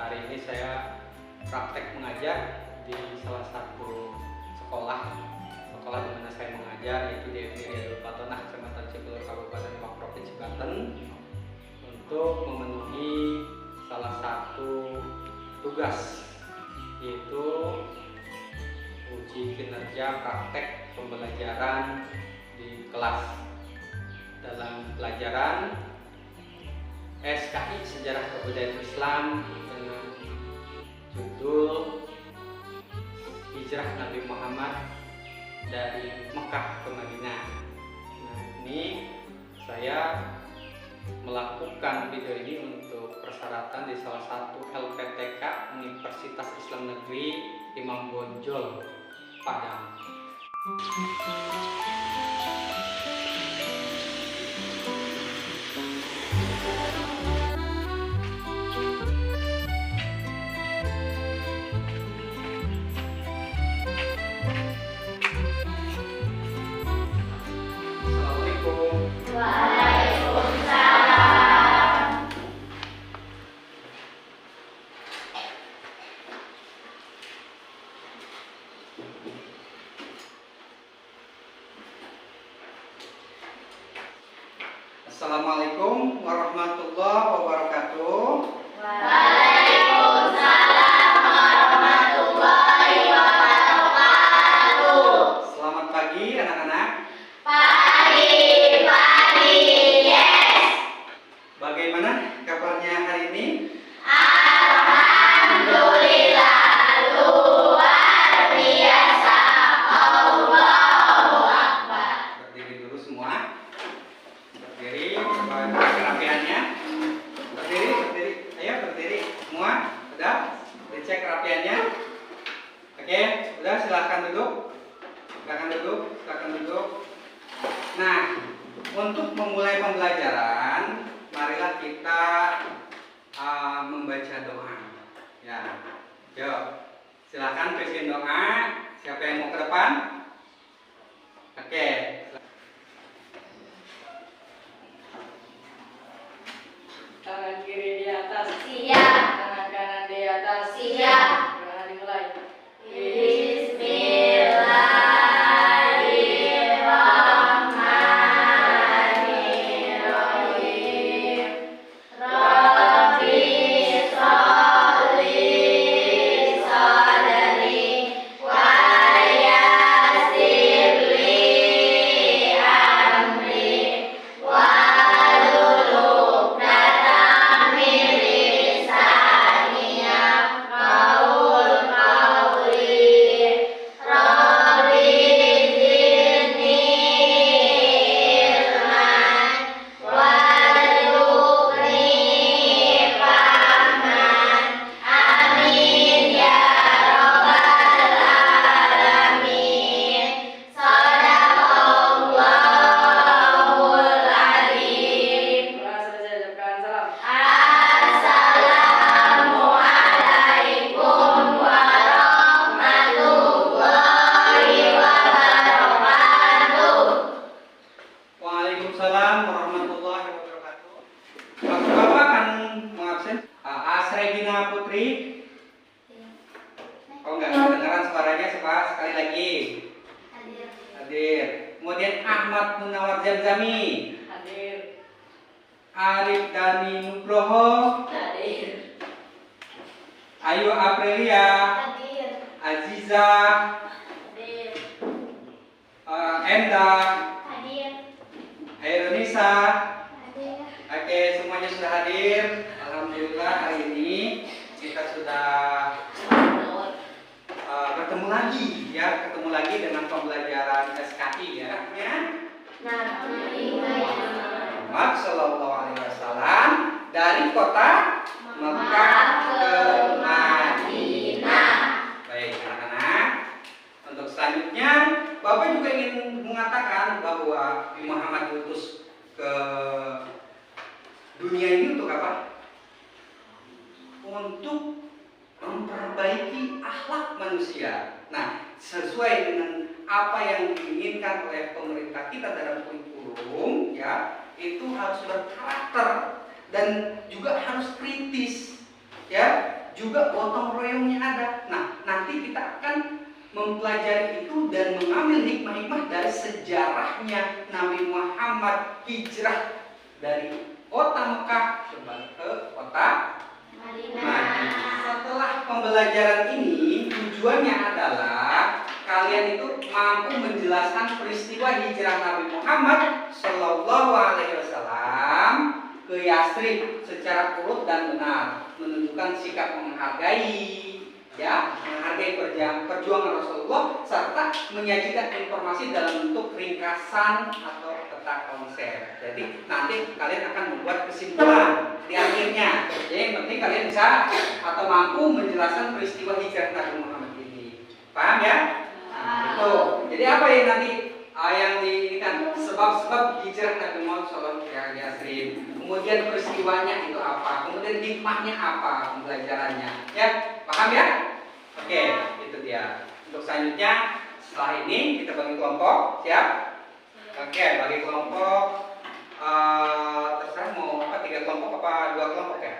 hari ini saya praktek mengajar di salah satu sekolah di mana saya mengajar, yaitu di Riyadul Fatonah, Kecamatan Cikulur, Kabupaten Demak, Provinsi Banten, untuk memenuhi salah satu tugas, yaitu uji kinerja praktek pembelajaran di kelas dalam pelajaran SKI Sejarah Kebudayaan Islam dengan judul Hijrah Nabi Muhammad dari Mekah ke Madinah. Nah, ini saya melakukan video ini untuk persyaratan di salah satu LPTK Universitas Islam Negeri Imam Bonjol, Padang. Assalamualaikum warahmatullahi wabarakatuh. Waalaikumsalam warahmatullahi wabarakatuh. Selamat pagi anak-anak. Pagi, yes. Bagaimana kabarnya hari ini? Alhamdulillah, luar biasa. Allahu Akbar. Berdiri dulu semua. Berdiri, coba cek kerapiannya. Berdiri. Ayo berdiri semua. Udah? Dicek kerapiannya. Oke, udah silahkan duduk. Silahkan duduk. Nah, untuk memulai pembelajaran, marilah kita membaca doa. Ya, yuk. Silahkan pimpin doa. Siapa yang mau ke depan? Oke. Tangan kiri di atas, Siap. tangan kanan di atas, Siap. Jangan dimulai. Bismillahirrahmanirrahim. Rabbi sholli sadri wa yassir li amri wahlul 'uqdatam min lisani yafqahul qawli. Rabbi zidni ilman warzuqni fahman. Amin ya rabbal alamin. Shadaqallahul adzim. Kelas selesai, ucapkan salam. Assalamualaikum warahmatullahi wabarakatuh. Waalaikumsalam warahmatullahi wabarakatuh. Bapak akan mengabsen Asregina Putri. Oh, enggak kedengaran suaranya, sekali lagi. Hadir. Kemudian Ahmad Munawar Jamzami, Hadir. Arif Dani Nugroho, Hadir. Ayu Aprilia, Hadir. Aziza, Hadir. Enda, Hadir. Hairunisa. Hadir. Oke, semuanya sudah hadir. Alhamdulillah hari ini kita sudah ketemu lagi dengan pembelajaran SKI ya. Nabi Muhammad Sallallahu Alaihi Wasallam dari kota Mekah ke Madinah. Baik anak-anak, untuk selanjutnya Bapak juga ingin mengatakan bahwa Nabi Muhammad diutus ke dunia ini untuk apa? Untuk memperbaiki akhlak manusia. Nah, sesuai dengan apa yang diinginkan oleh pemerintah kita dalam kurikulum, ya, itu harus berkarakter dan juga harus kritis, ya, juga gotong royongnya ada. Nah, nanti kita akan mempelajari itu dan mengambil hikmah-hikmah dari sejarahnya Nabi Muhammad hijrah dari kota Mekah ke kota Madinah. Setelah pembelajaran ini tujuannya adalah kalian itu mampu menjelaskan peristiwa hijrah Nabi Muhammad Shallallahu Alaihi Wasallam ke Yathrib secara urut dan benar, menunjukkan sikap menghargai, ya, menghargai perjuangan Rasulullah serta menyajikan informasi dalam bentuk ringkasan atau peta konsep. Jadi nanti kalian akan membuat kesimpulan di akhirnya. Jadi yang penting kalian bisa atau mampu menjelaskan peristiwa hijrah Nabi Muhammad ini. Paham ya? Nah, itu. Jadi apa yang nanti yang diinginkan sebab-sebab hijrah Nabi Muhammad SAW ke Yathrib. Kemudian peristiwanya itu apa? Kemudian hikmahnya apa? Pembelajarannya. Ya, paham ya? Oke, itu dia. Untuk selanjutnya setelah ini kita bagi kelompok, siap? Oke, bagi kelompok. Terserah mau apa? 3 kelompok apa 2 kelompok ya?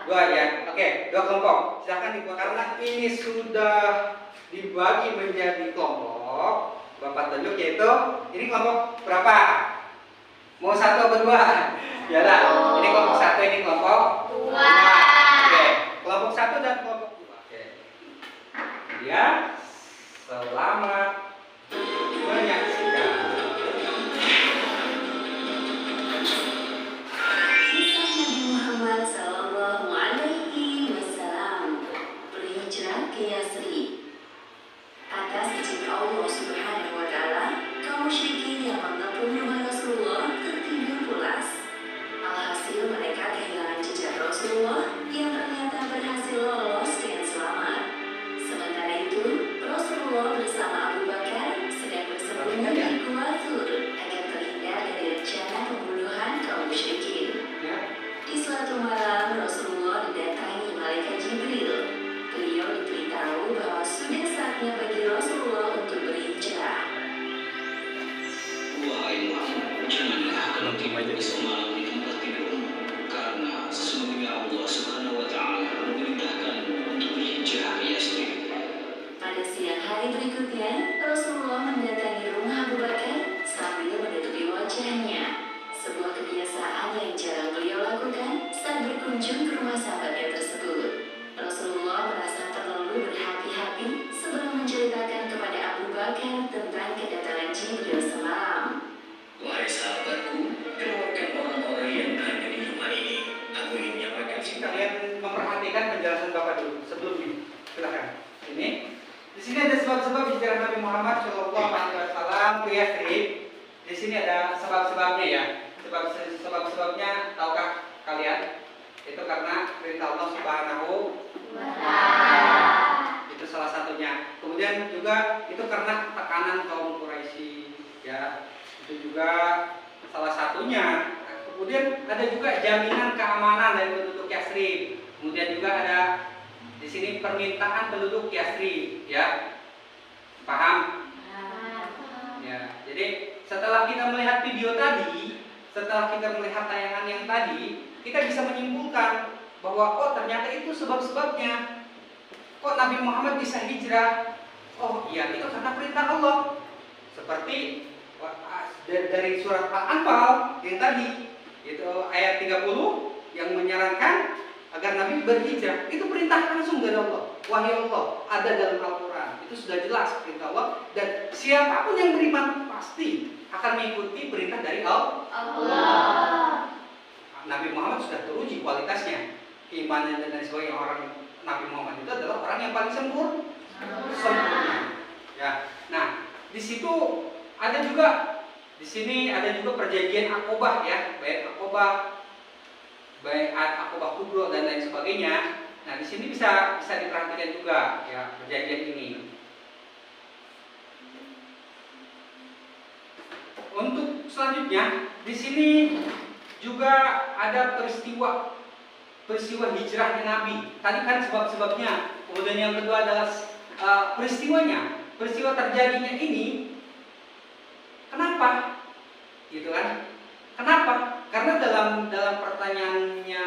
2 ya. Oke, 2 kelompok. Silakan dibuat karena ini sudah dibagi menjadi kelompok. Bapak tunjuk yaitu ini kelompok berapa? Mau 1 atau 2? Ya dah. Ini kelompok 1, ini kelompok 2. Oke, kelompok 1 dan kelompok 2. Oke. Ya, selamat menyaksikan. Kisah Nabi Muhammad Sallallahu Alaihi Wasallam berhijrah ke Yathrib. Atas izin Allah Subhanahu Wa Taala, kaum musyrikin yang mengepung rumah Rasulullah tertidur pulas. Alhasil mereka kehilangan jejak Rasulullah yang ternyata berhasil lolos dengan selamat. Sementara itu, Rasulullah bersama Abu Bakar sedang bersembunyi di Gua Thur agar terhindar dari rencana pembunuhan kaum musyrikin. Di suatu malam, Rasulullah didatangi malaikat Jibril. Beliau diberitahu bahwa sudah saatnya bagi Rasulullah untuk berhijrah. Wahai Muhammad, janganlah kamu tidur semalam di tempat tidurmu, karena sesungguhnya Allah Subhanahu Wa Taala memerintahkanmu untuk berhijrah ke Yathrib. Pada siang hari berikutnya, Rasulullah mendatangi rumah Abu Bakar sambil menutupi wajahnya. Sebuah kebiasaan yang jarang beliau lakukan saat berkunjung ke rumah sahabatnya tersebut. Rasulullah merasa terlalu berhati-hati sebelum menceritakan kepada Abu Bakar tentang kedatangan Jibril semalam. Wahai sahabatku, keluarkan orang-orang yang ada di rumah ini. Aku ingin menyampaikan Kalian memperhatikan penjelasan Bapak dulu sebelum ini. Silakan. Ini di sini ada sebab-sebab hijrah Nabi Muhammad Shallallahu Alaihi Wasallam ke Yathrib. Di sini ada sebab-sebabnya ya. Sebab-sebabnya tahukah kalian? Itu karena perintah Allah Subhanahu wa Ta'ala. Itu salah satunya. Kemudian juga itu karena tekanan kaum Quraisy, ya. Itu juga salah satunya. Kemudian ada juga jaminan keamanan dari penduduk Yathrib. Kemudian juga ada di sini permintaan penduduk Yathrib, ya. Paham? Ya. Jadi setelah kita melihat video tadi, setelah kita melihat tayangan yang tadi, kita bisa menyimpulkan bahwa oh ternyata itu sebab-sebabnya. Kok Nabi Muhammad bisa hijrah? Oh iya, itu karena perintah Allah. Seperti dari surat Al-Anfal yang tadi, itu ayat 30 yang menyarankan agar Nabi berhijrah. Itu perintah langsung dari Allah. Wahyu Allah ada dalam Al-Quran. Itu sudah jelas perintah Allah. Dan siapapun yang beriman pasti akan mengikuti perintah dari Allah. Nabi Muhammad sudah teruji kualitasnya, keimanan dan sebagainya. Orang Nabi Muhammad itu adalah orang yang paling sempurna. Ya. Nah, di situ ada juga di sini ada juga perjanjian Aqobah ya, baiat Aqobah, baiat Aqobah Kubro dan lain sebagainya. Nah, di sini bisa diperhatikan juga ya perjanjian ini. Untuk selanjutnya di sini juga ada peristiwa hijrahnya Nabi. Tadi kan sebab-sebabnya. Kemudian yang kedua adalah peristiwanya. Peristiwa terjadinya ini kenapa? Gitu kan? Kenapa? Karena dalam pertanyaannya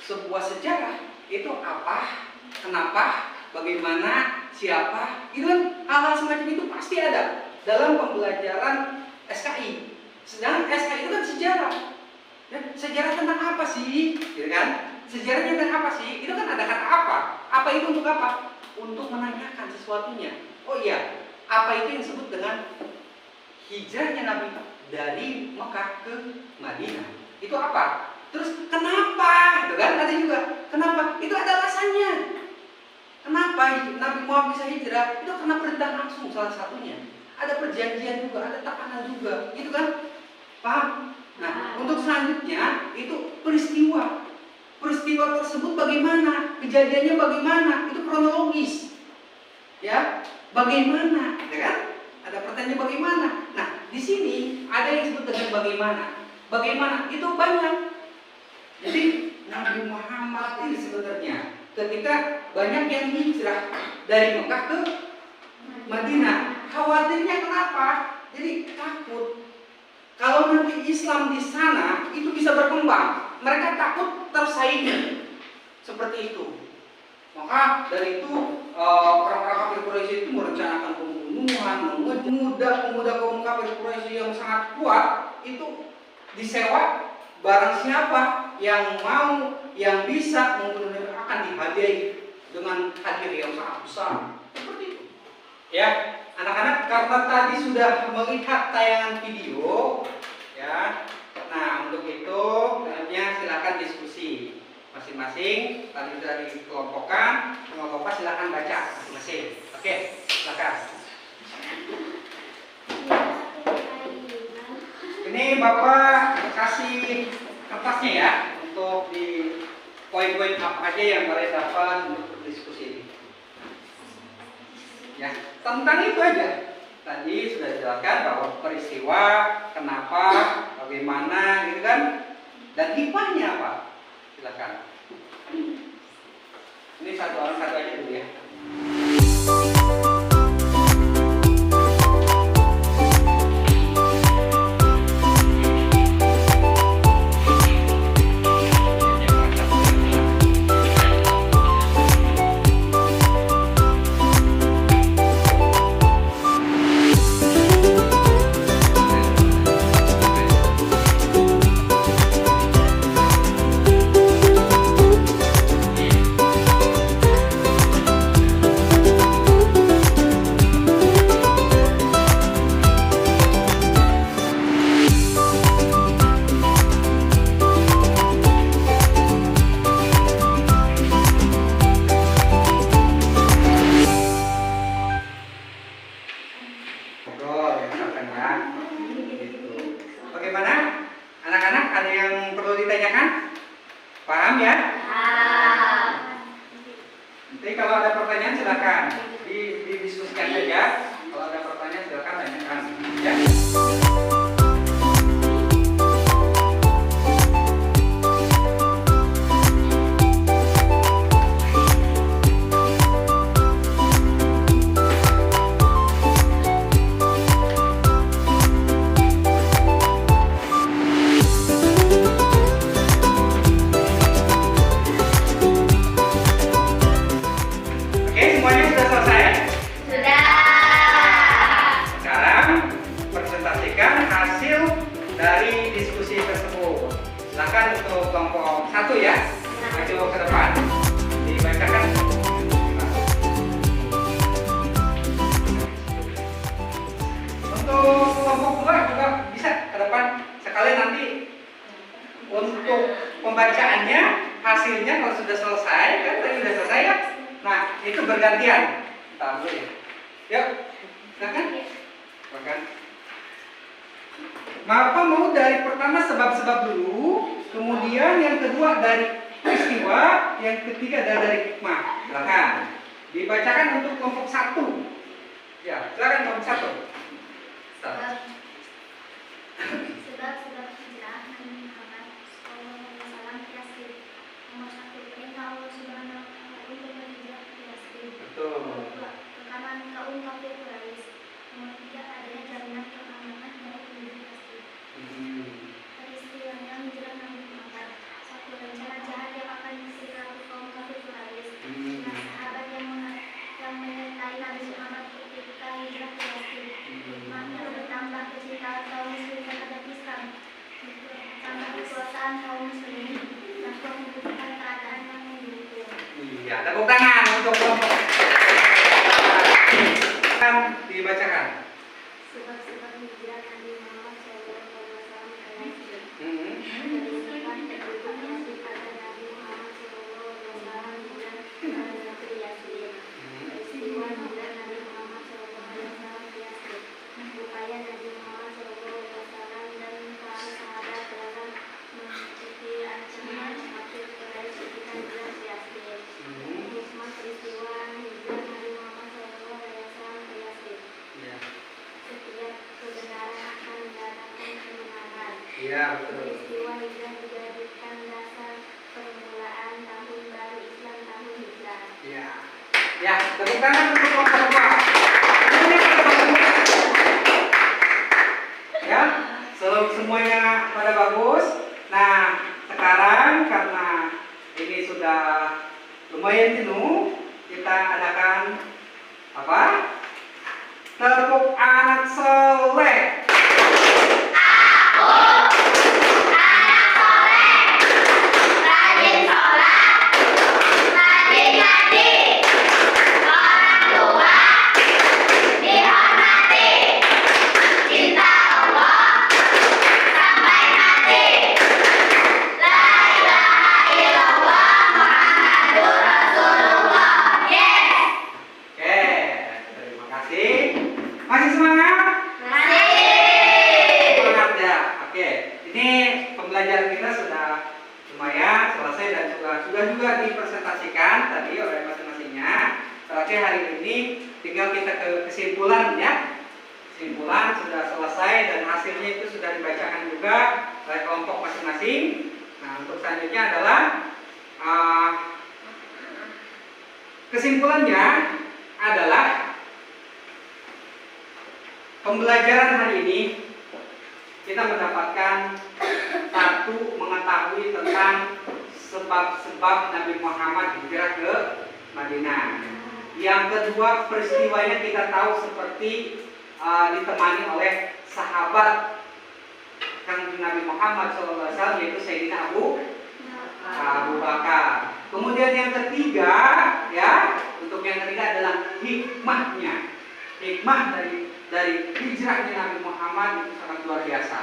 sebuah sejarah itu apa, kenapa, bagaimana, siapa, itu kan hal-hal semacam itu pasti ada dalam pembelajaran SKI. Sedangkan SKI itu kan sejarah. Ya, sejarah tentang apa sih? Gitu kan? Sejarahnya tentang apa sih? Itu kan ada kata apa? Apa itu untuk apa? Untuk menanyakan sesuatunya. Oh iya, apa itu yang disebut dengan hijrahnya Nabi dari Mekah ke Madinah? Itu apa? Terus kenapa? Gitu kan? Ada juga. Kenapa? Itu ada alasannya. Kenapa Nabi Muhammad bisa hijrah? Itu karena perintah langsung salah satunya. Ada perjanjian juga, ada tekanan juga. Gitu kan? Paham? Nah, untuk selanjutnya itu peristiwa. Peristiwa tersebut bagaimana? Kejadiannya bagaimana? Itu kronologis. Ya, bagaimana? Ya kan? Ada pertanyaan bagaimana? Nah, di sini ada yang disebut dengan bagaimana. Bagaimana? Itu banyak. Jadi Nabi Muhammad ini sebenarnya ketika banyak yang hijrah dari Mekah ke Madinah, khawatirnya kenapa? Jadi takut kalau nanti Islam di sana itu bisa berkembang, mereka takut tersaingi seperti itu. Maka dari itu orang-orang kafir Quraisy itu merencanakan pembunuhan, pemuda-pemuda kaum kafir Quraisy yang sangat kuat itu disewa. Barang siapa yang mau, yang bisa membunuh akan dihadiahi dengan hadiah yang sangat besar. Seperti itu. Ya, anak-anak, karena tadi sudah melihat tayangan video, ya. Nah, untuk itu selanjutnya silakan diskusi masing-masing. Tadi sudah dikelompokkan, kelompok silakan baca masing-masing. Oke, silakan. Ini Bapak kasih kertasnya ya untuk di poin-poin apa aja yang kalian dapat untuk berdiskusi ini. Ya, tentang itu aja. Tadi sudah dijelaskan bahwa peristiwa, kenapa, bagaimana, gitu kan, dan hikmahnya apa. Silakan. Ini satu orang satu aja dulu ya. Didiskusikan saja. Kalau ada pertanyaan silakan tanyakan. Ya. Dari diskusi tersebut, silakan untuk kelompok 1 ya, maju ke depan, dibacakan. Untuk kelompok 2 juga bisa ke depan, sekalian nanti untuk pembacaannya, hasilnya kalau sudah selesai, kan tadi sudah selesai ya. Nah, itu bergantian. Tahu ya. Yuk, silakan. Silakan. Bapak mau dari pertama sebab-sebab dulu, kemudian yang kedua dari peristiwa, yang ketiga dari hikmah. Silakan dibacakan untuk kelompok 1. Ya, silakan kelompok 1. Sebab-sebab hijrah Nabi Muhammad SAW ke Yastrib. Nomor 1, perintah Allah Subhanahu wa Ta'ala untuk berhijrah ke Yastrib. Betul. Nomor 2, tekanan kaum kafir Quraisy. Nomor 3, adanya jaminan keamanan dari penduduk Yastrib. Peristiwanya hijrah Nabi Muhammad. 1, rencana jahat yang akan Ya, tepuk tangan untuk kelompok. Kan dibacakan. Sebab-sebab hijrah Nabi Muhammad SAW ke Yatsrib. Hmm. Berdasarkan penduduk Yatsrib pada Nabi Muhammad SAW hijrah ke negeri Yatsrib. Peristiwa hijrah Nabi Muhammad SAW ke Yatsrib. Upaya Nabi Muhammad SAW dan para sahabat dalam mengikuti ancaman semakin Quraisy ketika hijrah ke Yatsrib. Hikmah peristiwa hijrah Nabi Muhammad SAW ke Yatsrib. Ya. Setiap kebenaran akan mendatangkan kemenangan. Iya, betul. Peristiwa hijrah dijadikan dasar permulaan tahun baru Islam, tahun hijrah. Ya. Ya, tepuk tangan untuk kelompok kedua. Ini pada bagus. Ya, semuanya pada bagus. Nah, sekarang karena ini sudah lumayan jenuh, kita adakan apa? Tepuk anak soleh. Oke, terima kasih. Masih semangat? Semangat ya. Oke, ini pembelajaran kita sudah lumayan selesai dan sudah juga dipresentasikan tadi oleh masing-masingnya. Terakhir hari ini tinggal kita ke kesimpulan ya. Kesimpulan sudah selesai dan hasilnya itu sudah dibacakan juga oleh kelompok masing-masing. Nah, untuk selanjutnya adalah kesimpulannya adalah pembelajaran hari ini kita mendapatkan satu, mengetahui tentang sebab-sebab Nabi Muhammad hijrah ke Madinah. Yang kedua, peristiwanya kita tahu seperti ditemani oleh sahabat Kanjeng Nabi Muhammad SAW, yaitu Sayyidina Abu Bakar. Kemudian yang ketiga, ya, untuk yang ketiga adalah hikmahnya. Hikmah dari hijrahnya Nabi Muhammad itu sangat luar biasa.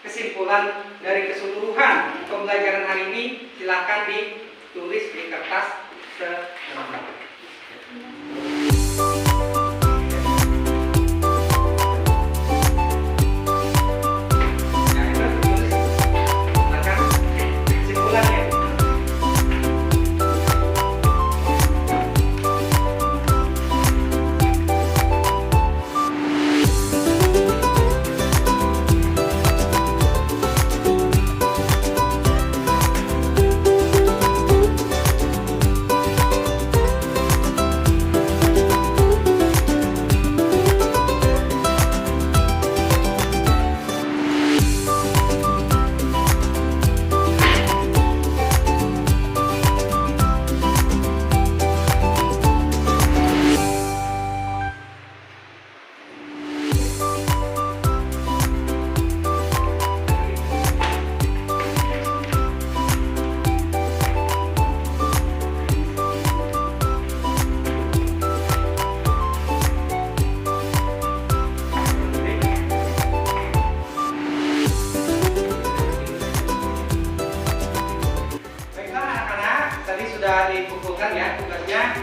Kesimpulan dari keseluruhan pembelajaran hari ini silakan ditulis di kertas selanjutnya. Dikumpulkan ya tugasnya.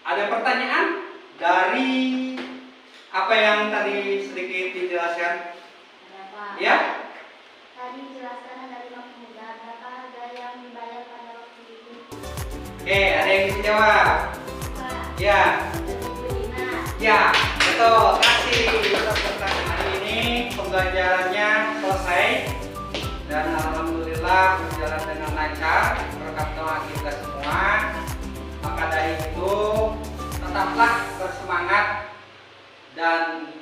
Ada pertanyaan dari apa yang tadi sedikit dijelaskan? Ya? Tadi dijelaskan dari pemuda berapa harga yang dibayar pada waktu itu? Oke, ada yang bisa jawab? Ya. Ya, betul. Kasih untuk pertanyaan hari ini pembelajarannya selesai dan alhamdulillah berjalan dengan lancar berkat doa kita semua. Maka dari itu tetaplah bersemangat dan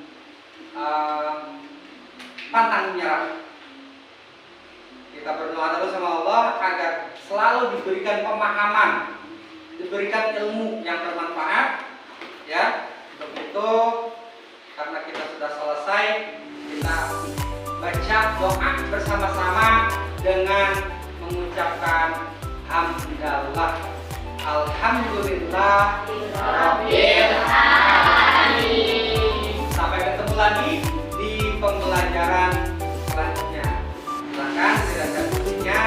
pantang menyerah. Kita berdoa terus sama Allah agar selalu diberikan pemahaman, diberikan ilmu yang bermanfaat. Ya, untuk itu karena kita sudah selesai, kita baca doa bersama-sama dengan mengucapkan hamdalah. Alhamdulillah Rabbil alamin. Sampai ketemu lagi di pembelajaran selanjutnya. Silakan dibaca bukunya,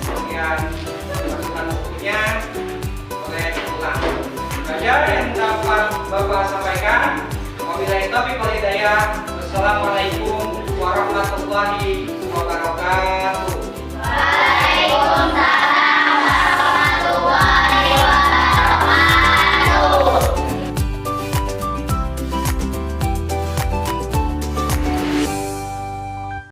kemudian masukkan bukunya, boleh ulang. Saja yang dapat Bapak sampaikan. Wabillahi taufiq wal hidayah. Wassalamualaikum warahmatullahi